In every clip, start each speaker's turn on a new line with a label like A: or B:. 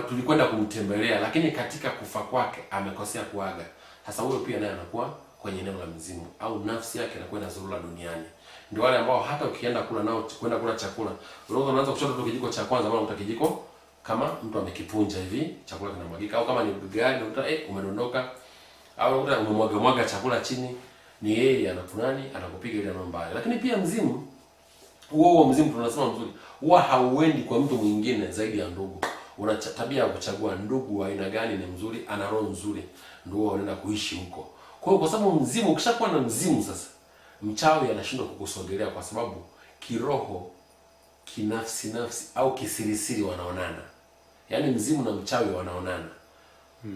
A: tulikwenda kumtembelea, lakini katika kufa kwake amekosea kuaga. Sasa huyo pia naye anakuwa kwenye eneo la mizimu, au nafsi yake inakuwa inazurura duniani. Ndio wale ambao hata ukienda kula nao, kwenda kula chakula, unaanza kuchota tu kijiko cha kwanza, bwana uta kijiko kama mtu amekipunja hivi, chakula kinamwagika, au kama ni gari unakuta umedondoka, au unakuta umemwaga chakula chini, ni yeye anakunani anakupiga ile namba mbaya. Lakini pia mzimu huo mzimu tunasema mzuri, huwa hauendi kwa mtu mwingine zaidi ya ndugu. Una tabia ya kuchagua ndugu wa aina gani ni mzuri, ana roho nzuri, ndio unaenda kuishi huko. Kwa hiyo kwa sababu mzimu, ukishakuwa na mzimu sasa, mchawi anashindwa kukusogelea kwa sababu kiroho, kinafsi au kisirisiri wanaonana. Yaani mzimu na mchawi wanaonana.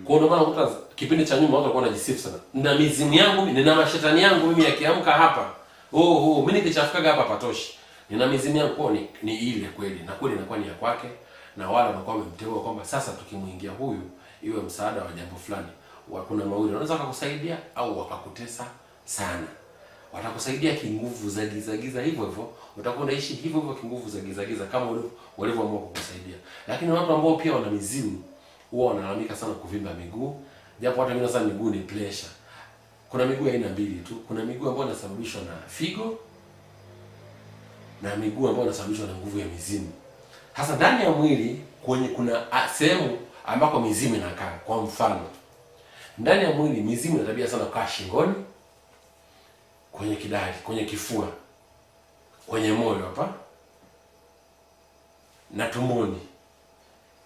A: Kwa hiyo ndio maana ukuta kipindi cha nyuma watu walikuwa wanajisifu sana. Nina mizimu yangu, nina mashetani yangu mimi yakiamka hapa. Mimi nikichafukaga hapa patoshi. Nina mizimu yangu kwa ni ile kweli, na kweli inakuwa ni ya kwake, na wale wanakuwa wamemteua kwamba sasa tukimuingia huyu iwe msaada wa jambo fulani. Kuna mawili, wanaweza wakakusaidia au wakakutesa sana. Watakusaidia kinguvu za giza hivyo hivyo, utakuwa unaishi hivyo hivyo kinguvu za giza kama walivyoamua kukusaidia. Lakini watu ambao pia wana mizimu huwa wanalalamika sana kuvimba miguu, japo hata mimi sasa miguu ni pressure. Kuna miguu aina mbili tu. Kuna miguu ambayo inasababishwa na figo na miguu ambayo inasababishwa na nguvu ya mizimu. Hasa ndani ya mwili kuna sehemu ambako mizimu inakaa. Kwa mfano, ndani ya mwili mizimu ina tabia sana kukaa shingoni, kwenye kidari, kwenye kifua, kwenye moyo hapa, na tumboni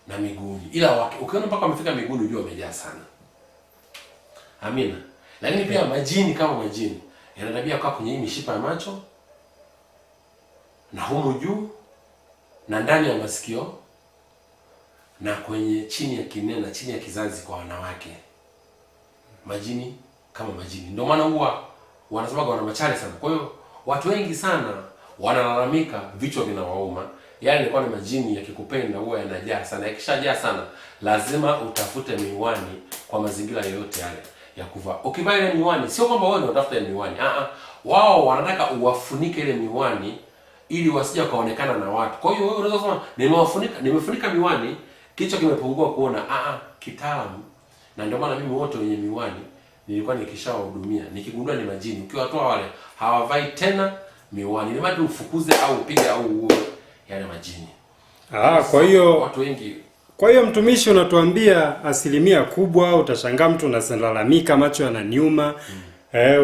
A: na miguuni. Ila ukiona mpaka wamefika miguuni unajua wamejaa sana. Amina. Lakini pia majini, kama majini yana tabia kukaa kwenye mishipa ya macho na humu juu na ndani ya masikio na kwenye chini ya kinena na chini ya kizazi kwa wanawake. Majini kama majini. Ndio maana huwa wanasema wana machale sana. Kwa hiyo watu wengi sana wanalalamika vichwa vinawauma. Yaani ilikuwa ni majini yakikupenda huwa yanajaa sana. Yakishajaa sana lazima utafute miwani kwa mazingira yoyote yale ya kuvaa. Ukivaa ile miwani sio kwamba wewe unatafuta ile miwani. Wao wanataka uwafunike ile miwani ili wasije kaonekana na watu. Kwa hiyo wewe unaweza kusema nimefunika miwani, kichwa kimepungua kuona. Kitaalamu. Na ndio maana mimi wote wenye miwani nilikuwa nikishawahudumia. Nikigundua ni majini, ukiwatoa wale hawavai tena miwani. Ni mati ufukuze au upige au uue yale majini.
B: Kwa hiyo
A: watu wengi.
B: Kwa hiyo mtumishi, unatuambia asilimia kubwa utashangaa mtu unalalamika macho yananiuma.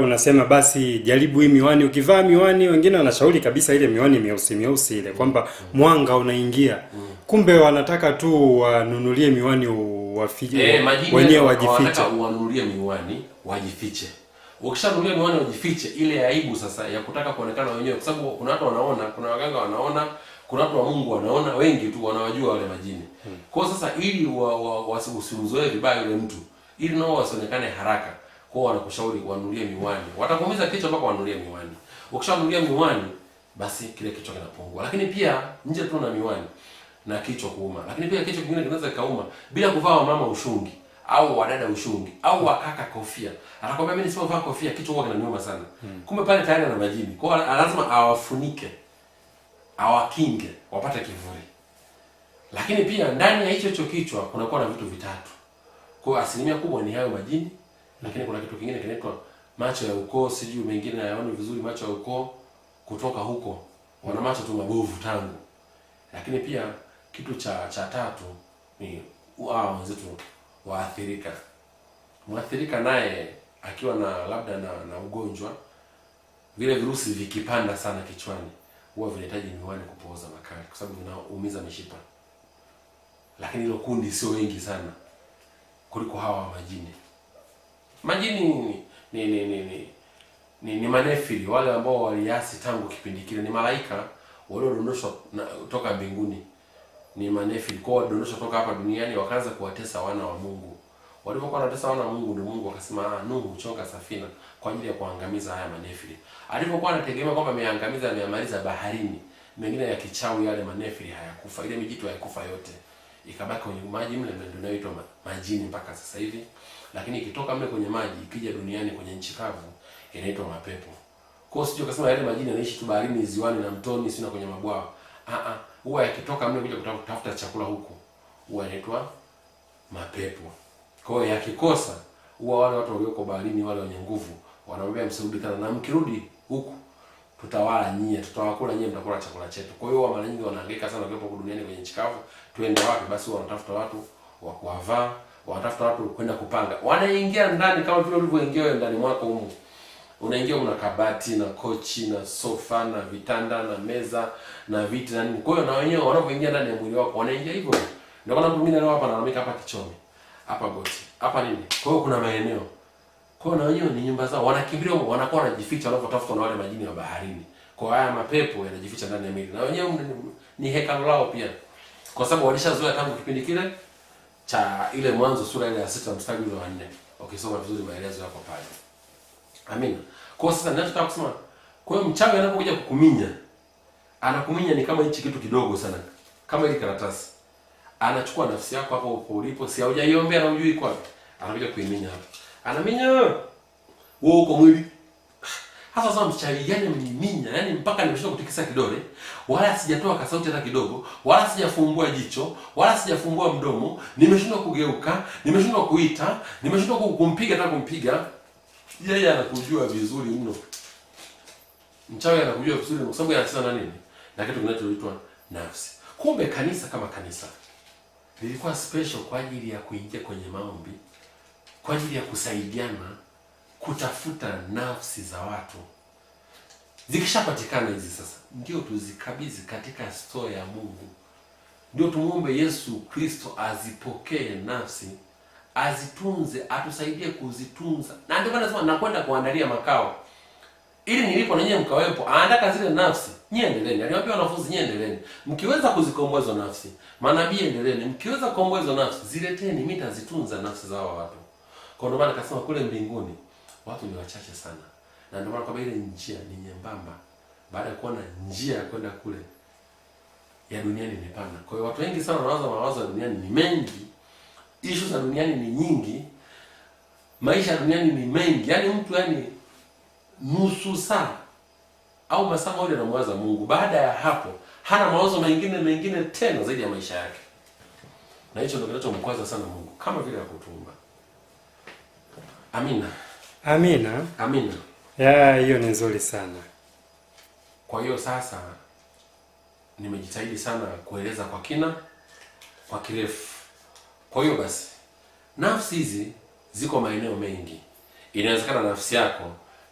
B: Unasema basi jaribu hii miwani. Ukivaa miwani, wengine wanashauri kabisa ile miwani mieusi ile kwamba mwanga unaingia. Kumbe wanataka tu wanunulie miwani wenyewe wajifiche.
A: Wanataka uwanunulie miwani wajifiche. Ukishanunulia miwani wajifiche, ile aibu sasa ya kutaka kuonekana wenyewe, kwa sababu kuna watu wanaona, kuna waganga wanaona, kuna watu wa Mungu wanaona, wengi tu wanawajua wale majini. Kwa sasa ili usimzoee vibaya yule mtu, ili nao wasionekane haraka, kwa wanakushauri wanunulie miwani. Watakuumiza kichwa mpaka wanunulie miwani. Ukishanunulia miwani basi kile kichwa kinapungua. Lakini pia nje tu na miwani na kichwa kuuma. Lakini pia kichwa kingine kinaweza kauma bila kuvaa mama ushungi au wadada ushungi au wakaka kofia. Atakwambia mimi nisipovaa kofia kichwa huwa kinaniuma sana. Kumbe pale tayari ana majini. Kwa hiyo lazima awafunike, awakinge, wapate kivuli. Lakini pia ndani ya hicho kichwa kunakuwa na vitu vitatu. Kwa hiyo asilimia kubwa ni hayo majini. Lakini kuna kitu kingine kinaitwa macho ya ukoo, sijui mengine hayaoni vizuri macho ya ukoo kutoka huko. Wana macho tu mabovu tangu. Lakini pia kitu cha tatu ni wenzetu waathirika. Mwathirika naye akiwa na labda na ugonjwa, vile virusi vikipanda sana kichwani, huwa vinahitaji miwani kupooza makali kwa sababu vinaumiza mishipa. Lakini hilo kundi sio wengi sana kuliko hawa majini. Majini ni manefili, wale ambao waliasi tangu kipindi kile, ni malaika waliodondoshwa kutoka mbinguni. Ni manefili kwa wadondoshwa kutoka hapa duniani wakaanza kuwatesa wana wa Mungu. Walipokuwa wanatesa wana wa Mungu, ndio Mungu akasema Nuhu chonga safina kwa ajili ya kuangamiza haya manefili. Alipokuwa anategemea kwamba ameangamiza, amemaliza baharini, mengine ya kichawi yale manefili hayakufa, ile mijitu hayakufa yote. Ikabaki kwenye maji mle, ndio inaitwa majini mpaka sasa hivi. Lakini ikitoka mle kwenye maji ikija duniani kwenye nchi kavu inaitwa mapepo. Kwa hiyo sio kasema yale majini yanaishi tu baharini, ziwani na mtoni, sio kwenye mabwawa. Huwa yakitoka mle kuja kutafuta chakula huko, huwa yanaitwa mapepo. Kwa hiyo yakikosa, huwa wale watu walioko baharini, wale wenye nguvu, wanamwambia msirudi tena, na mkirudi huku tutawala nyie, tutawakula nyie, mtakula chakula chetu. Kwa hiyo mara nyingi wanahangaika sana kwa duniani kwenye nchi kavu, tuende wapi? Basi wanatafuta watu wa kuwavaa, wanatafuta watu kwenda kupanga. Wanaingia ndani kama vile ulivyoingia wewe ndani mwako huko. Unaingia una kabati na kochi na sofa na vitanda na meza na viti na nini. Kwa hiyo na wenyewe wanapoingia ndani ya mwili wako wanaingia hivyo. Ndio maana mtu mwingine leo hapa analalamika hapa kichomi, hapa goti, hapa nini. Kwa hiyo kuna maeneo. Kwa hiyo na wenyewe ni nyumba zao, wanakimbilia huko, wanakuwa wanajificha wanapotafuta na wale majini wa baharini. Kwa haya mapepo yanajificha ndani ya mwili. Na wenyewe ni hekalu lao pia. Kwa sababu walishazoea tangu kipindi kile cha ile Mwanzo sura ile ya 6 mstari ule wa 4. Ukisoma vizuri maelezo yako pale. Amina. Kwa sasa ninachotaka kusema, kwa hiyo mchawi anapokuja kukuminya, anakuminya ni kama hichi kitu kidogo sana. Kama ile karatasi. Anachukua nafsi yako hapo ulipo, si haujaiombea na hujui kwa wapi. Anakuja kuiminya hapo. Anaminya wewe uko mwili. Hasa sasa mchawi yani mniminya, yani mpaka nimeshindwa kutikisa kidole, wala sijatoa kasauti hata kidogo, wala sijafumbua jicho, wala sijafumbua mdomo, nimeshindwa kugeuka, nimeshindwa kuita, nimeshindwa kumpiga hata kumpiga. Yeye anakujua vizuri mno. Mchawi anakujua vizuri kwa sababu anacheza na nini? Na kitu kinachoitwa nafsi. Kumbe kanisa kama kanisa lilikuwa special kwa ajili ya kuingia kwenye maombi, kwa ajili ya kusaidiana kutafuta nafsi za watu. Zikishapatikana hizi sasa, ndio tuzikabidhi katika store ya Mungu. Ndio tumuombe Yesu Kristo azipokee nafsi, azitunze, atusaidie kuzitunza. Na ndio maana nasema nakwenda kuandalia makao, ili nilipo na nyinyi mkawepo. Anataka zile nafsi, nyinyi endeleeni. Aliwaambia wanafunzi, nyinyi endeleeni. Mkiweza kuzikomboa hizo nafsi, manabii endeleeni. Mkiweza kukomboa hizo nafsi, zileteni, mimi nitazitunza nafsi za hao watu. Kwa ndio maana akasema kule mbinguni watu ni wachache sana. Na ndio maana kwamba ile njia ni nyembamba. Baada ya kuona njia ya kwenda kule ya duniani ni pana. Kwa hiyo watu wengi sana wanawaza mawazo ya duniani ni mengi. Issue za duniani ni nyingi. Maisha ya duniani ni mengi. Yaani mtu nusu saa au masaa moja anamwaza Mungu. Baada ya hapo hana mawazo mengine tena zaidi ya maisha yake. Na hicho ndio kinachomkwaza sana Mungu, kama vile akutumba. Amina.
B: Amina.
A: Amina.
B: Ya, hiyo ni nzuri sana.
A: Kwa hiyo sasa nimejitahidi sana kueleza kwa kina, kwa kirefu. Kwa hiyo basi nafsi hizi ziko maeneo mengi. Inawezekana nafsi yako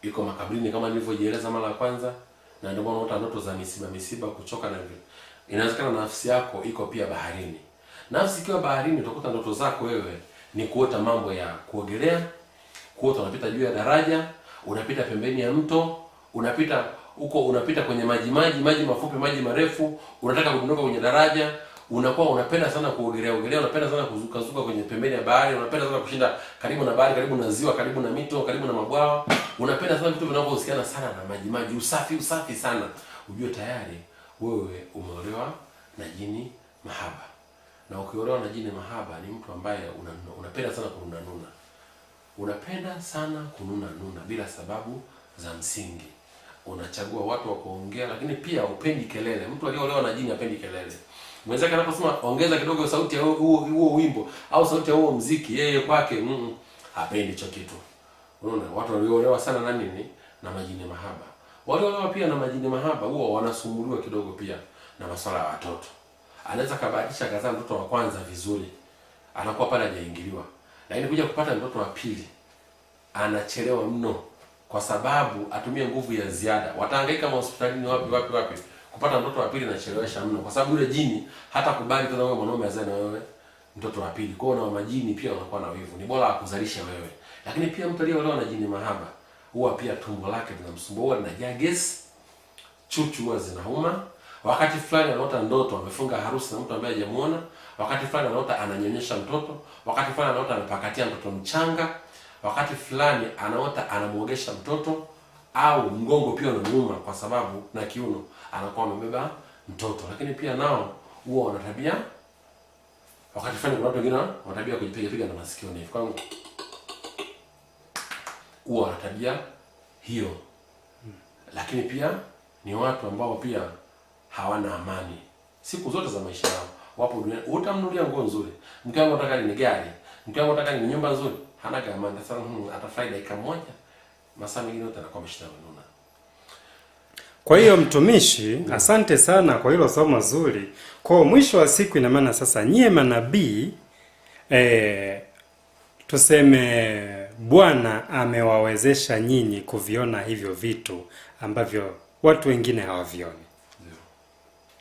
A: iko makaburini kama nilivyojieleza mara ya kwanza, na ndio maana unaota ndoto za misiba, kuchoka na hivyo. Inawezekana nafsi yako iko pia baharini. Nafsi ikiwa baharini, utakuta ndoto zako wewe ni kuota mambo ya kuogelea, kuota unapita juu ya daraja, unapita pembeni ya mto, unapita huko, unapita kwenye maji mafupi, maji marefu, unataka kudondoka kwenye daraja, unakuwa unapenda sana kuogelea, unapenda sana kuzuka kwenye pembeni ya bahari, unapenda sana kushinda karibu na bahari, karibu na ziwa, karibu na mito, karibu na mabwawa, unapenda sana vitu vinavyohusiana sana na maji, usafi sana. Ujue tayari wewe umeolewa na jini mahaba. Na ukiolewa na jini mahaba ni mtu ambaye unapenda sana kununa. Unapenda sana kununa bila sababu za msingi. Unachagua watu wa kuongea, lakini pia upendi kelele. Mtu aliyeolewa na jini hapendi kelele. Mwenzake anaposema ongeza kidogo sauti ya huo wimbo au sauti ya huo muziki, yeye kwake hapendi hicho kitu. Unaona, watu waliolewa sana na nini? Na majini mahaba. Waliolewa pia na majini mahaba huwa wanasumbuliwa kidogo pia na masuala ya watoto. Anaweza kabadilisha kazaa mtoto wa kwanza vizuri, anakuwa pale hajaingiliwa. Lakini kuja kupata mtoto wa pili anachelewa mno, kwa sababu atumie nguvu ya ziada. Watahangaika hospitalini wapi kupata mtoto wa pili, anachelewesha mno, kwa sababu yule jini hata kubali tena wewe mwanaume azae na wewe mtoto wa pili. Kwa hiyo na majini pia wanakuwa na wivu, ni bora akuzalisha wewe. Lakini pia mtu aliyeolewa na jini mahaba huwa pia tumbo lake linamsumbua, linajaa gesi, chuchu huwa zinauma. Wakati fulani anaota ndoto amefunga harusi na mtu ambaye hajamuona. Wakati fulani anaota ananyonyesha mtoto. Wakati fulani anaota anapakatia mtoto mchanga. Wakati fulani anaota anamuogesha mtoto, au mgongo pia unamuuma kwa sababu na kiuno anakuwa amebeba mtoto. Lakini pia nao huwa wana tabia, wakati fulani kuna watu wengine wana tabia kujipiga na masikio ni kwa huwa wana tabia hiyo. Lakini pia ni watu ambao pia hawana amani siku zote za maisha yao. wapo duniani. Utamnunulia nguo nzuri, mke wangu nataka ni gari, mke wangu nataka ni nyumba nzuri, hana gamanda sana, atafurahi dakika moja, masaa mengine yote anakuwa ameshinunua.
B: Kwa hiyo mtumishi, asante sana kwa hilo somo zuri. Kwa mwisho wa siku, ina maana sasa nyie manabii tuseme Bwana amewawezesha nyinyi kuviona hivyo vitu ambavyo watu wengine hawavioni.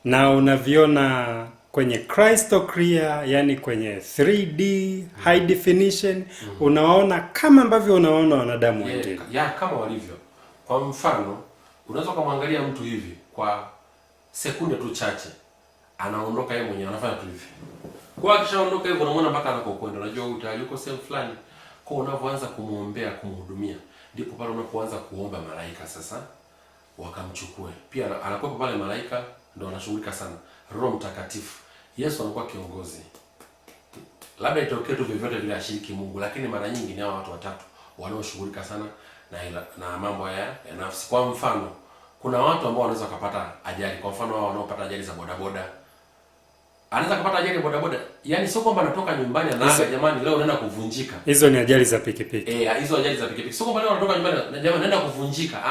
B: Na unaviona kwenye crystal clear, yani kwenye 3D high definition. Unaona kama ambavyo unaona wanadamu wengine.
A: Kama walivyo. Kwa mfano, unaweza kumwangalia mtu hivi kwa sekunde tu chache, anaondoka yeye mwenyewe, anafanya tu hivi. Kwa akishaondoka hivyo unamuona mpaka anakokwenda. Unajua utayari yuko sehemu fulani. Kwa unapoanza kumuombea, kumhudumia, ndipo pale unapoanza kuomba malaika sasa wakamchukue. Pia anakuwa pale malaika ndio anashughulika sana. Roho Mtakatifu. Yesu anakuwa kiongozi. Labda itokee tu vyovyote vile ashiriki Mungu, lakini mara nyingi ni hao watu watatu wanaoshughulika sana na mambo ya nafsi. Kwa mfano, kuna watu ambao wanaweza kupata ajali. Kwa mfano, wao wanaopata ajali za bodaboda. Anaweza kupata ajali bodaboda. Yaani sio kwamba anatoka nyumbani anaaga, jamani leo naenda kuvunjika.
B: Hizo ni ajali za pikipiki.
A: Hizo ajali za pikipiki. Sio kwamba leo anatoka nyumbani, jamani naenda kuvunjika.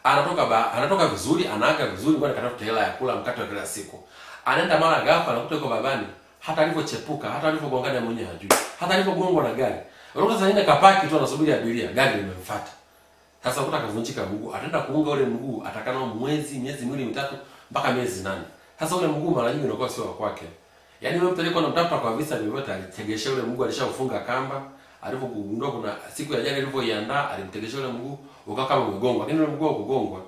A: Anatoka vizuri, anaaga vizuri, ngoja nikatafuta hela ya kula mkate wa kila siku. Anaenda mara ghafla anakuta yuko babani, hata alivyochepuka, hata alivyogongana mwenyewe hajui. Hata alivyogongwa na gari. Unakuta sasa nenda kapaki tu anasubiri abiria, gari limemfuata. Sasa ukuta kavunjika mguu, ataenda kuunga ule mguu, atakana miezi miwili mitatu mpaka miezi 8. Sasa ule mguu mara nyingi unakuwa sio wa kwake. Yaani wewe mtu alikuwa anamtafuta kwa visa vyovyote, alitegesha ule mguu, alishaufunga kamba, alipogundua kuna siku ya ajali alivyoiandaa, alimtegesha ule mguu, ukawa kama umegongwa. Lakini ule mguu ukugongwa,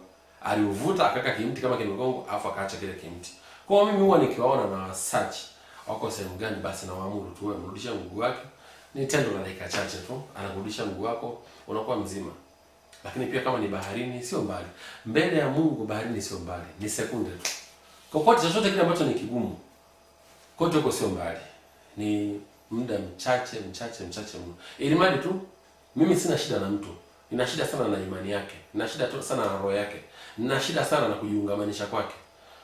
A: aliuvuta akaka kimti kama kimegongwa, afu akaacha kile kimti. Kwa hiyo mimi huwa nikiwaona na search wako sehemu gani, basi na waamuru tu wewe mrudisha mguu wake. Ni tendo la dakika chache tu, anakurudisha mguu wako, unakuwa mzima. Lakini pia kama ni baharini, sio mbali. Mbele ya Mungu baharini sio mbali, ni sekunde tu. Kokote chochote kile ambacho ni kigumu, kote huko sio mbali. Ni muda mchache mno. Ili mali tu mimi sina shida na mtu. Nina shida sana na imani yake. Nina shida tu sana na roho yake. Nina shida sana na kujiungamanisha kwake.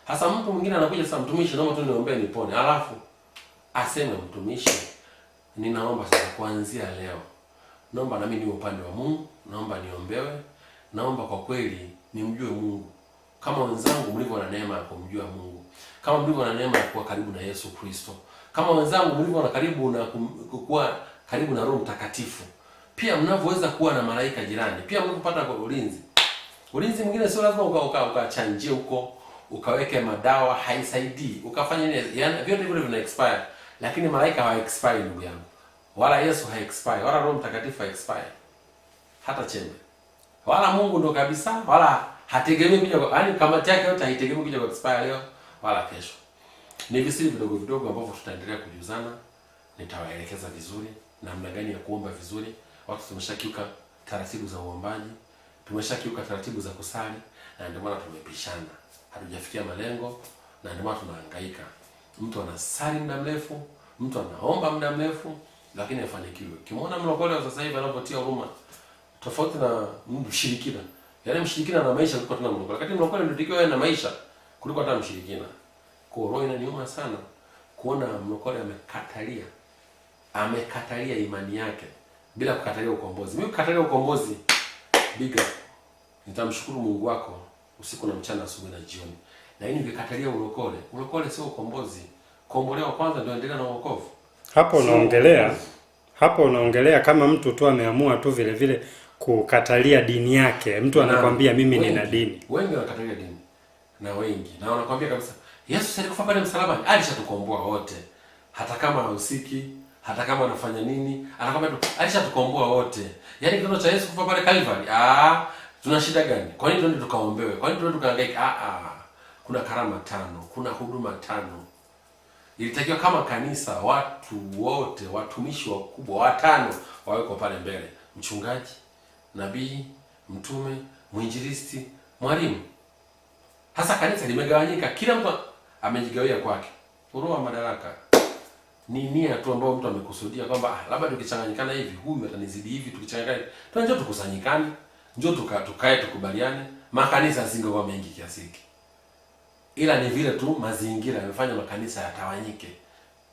A: Hasa mtu mwingine anakuja sasa, mtumishi naomba tu niombee nipone. Alafu aseme mtumishi, ninaomba sasa kuanzia leo, naomba na mimi niwe upande wa Mungu, naomba niombewe, naomba kwa kweli nimjue Mungu. Kama wenzangu mlivyo na neema ya kumjua Mungu. Kama mlivyo na neema ya kuwa karibu na Yesu Kristo. Kama wenzangu mlivyo na karibu na kuwa karibu na Roho Mtakatifu. Pia mnavyoweza kuwa na malaika jirani. Pia mnapopata kwa ulinzi. Ulinzi mwingine sio lazima ukachanjie huko, ukaweke madawa, haisaidii. Ukafanya nini? Yaani vyote vile vina expire. Lakini malaika hawa expire ndugu yangu. Wala Yesu ha expire, wala Roho Mtakatifu ha expire. Hata chembe. Wala Mungu ndo kabisa, wala hategemei kuja, yaani kamati yake yote haitegemei kuja kwa expire leo wala kesho. Ni visiri vidogo vidogo ambavyo tutaendelea kujuzana. Nitawaelekeza vizuri namna gani ya kuomba vizuri. Watu tumeshakiuka taratibu za uombaji, tumeshakiuka taratibu za kusali, na ndio maana tumepishana. Hatujafikia malengo, na ndio maana tunahangaika. Mtu anasali muda mrefu, mtu anaomba muda mrefu, lakini hafanikiwi. Kimuona mlokole wa sasa hivi anapotia huruma, tofauti na mshirikina. Yaani mshirikina ana maisha kuliko tena mlokole. Lakini mlokole ndio dikiwa na maisha kuliko hata mshirikina. Kwa roho inaniuma sana kuona mlokole amekatalia imani yake bila kukatalia ukombozi. Mimi kukatalia ukombozi, biga, nitamshukuru Mungu wako usiku na mchana, asubuhi na jioni. Lakini ukikatalia ulokole sio ukombozi. Kombolewa kwanza ndio endelea na wokovu.
B: Hapo unaongelea kama mtu tu ameamua tu vile vile kukatalia dini yake. Mtu anakwambia mimi nina dini.
A: Wengi wanakatalia dini. Na wengi. Na wanakwambia kabisa, Yesu alikufa pale msalabani, alishatukomboa wote. Hata kama hahusiki, hata kama anafanya nini, anakwambia tu alishatukomboa wote. Yaani kitendo cha Yesu kufa pale Calvary, tuna shida gani? Kwa nini twende tukaombewe? Kwa nini twende tukahangaika? Kuna karama 5, kuna huduma 5. Ilitakiwa kama kanisa watu wote, watumishi wakubwa 5 waweko pale mbele. Mchungaji, nabii, mtume, mwinjilisti, mwalimu. Hasa kanisa limegawanyika, kila mtu amejigawia kwake. Uroa madaraka ni nia tu ambayo mtu amekusudia kwamba labda tukichanganyikana hivi, huyu atanizidi hivi, tukichanganyikana hivi. Njoo tukusanyikane, njoo tukae tukubaliane. Makanisa singekuwa mengi kiasi hiki. ila ni vile tu mazingira yamefanya makanisa yatawanyike.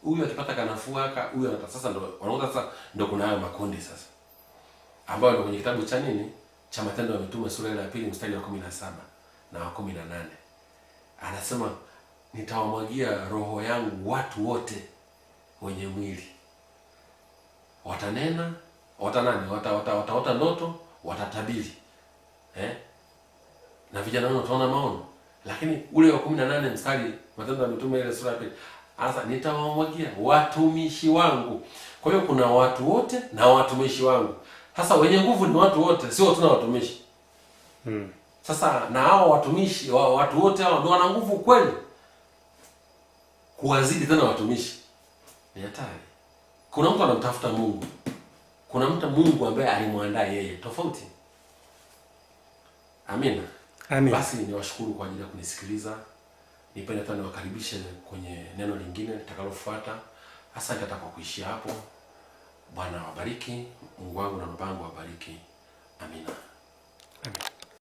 A: Huyu akipata kanafuu haka, huyu anataka sasa, ndio wanaona sasa, ndio kuna hayo makundi sasa, ambayo ndio kwenye kitabu cha nini cha Matendo ya Mitume sura ya 2 mstari wa 17 na wa 18 anasema, nitawamwagia roho yangu watu wote wenye mwili, watanena, wataota ndoto, watatabiri, na vijana wao wataona maono. Lakini ule wa 18 mstari Matendo ya Mitume ile sura ya 2 anasema, nitawamwagia watumishi wangu. Kwa hiyo kuna watu wote na watumishi wangu. Sasa wenye nguvu ni watu wote, sio tuna watumishi. Sasa na hao watumishi, watu wote hao ndio wana nguvu kweli? Kuwazidi tena watumishi ni hatari. Kuna mtu anamtafuta Mungu, kuna mtu Mungu ambaye alimwandaa yeye tofauti. Amina.
B: Amen.
A: Basi niwashukuru kwa ajili ya kunisikiliza. Nipende tena niwakaribishe kwenye neno lingine litakalofuata. Asante hata kwa kuishia hapo. Bwana wabariki, Mungu wangu na babangu wabariki. Amina.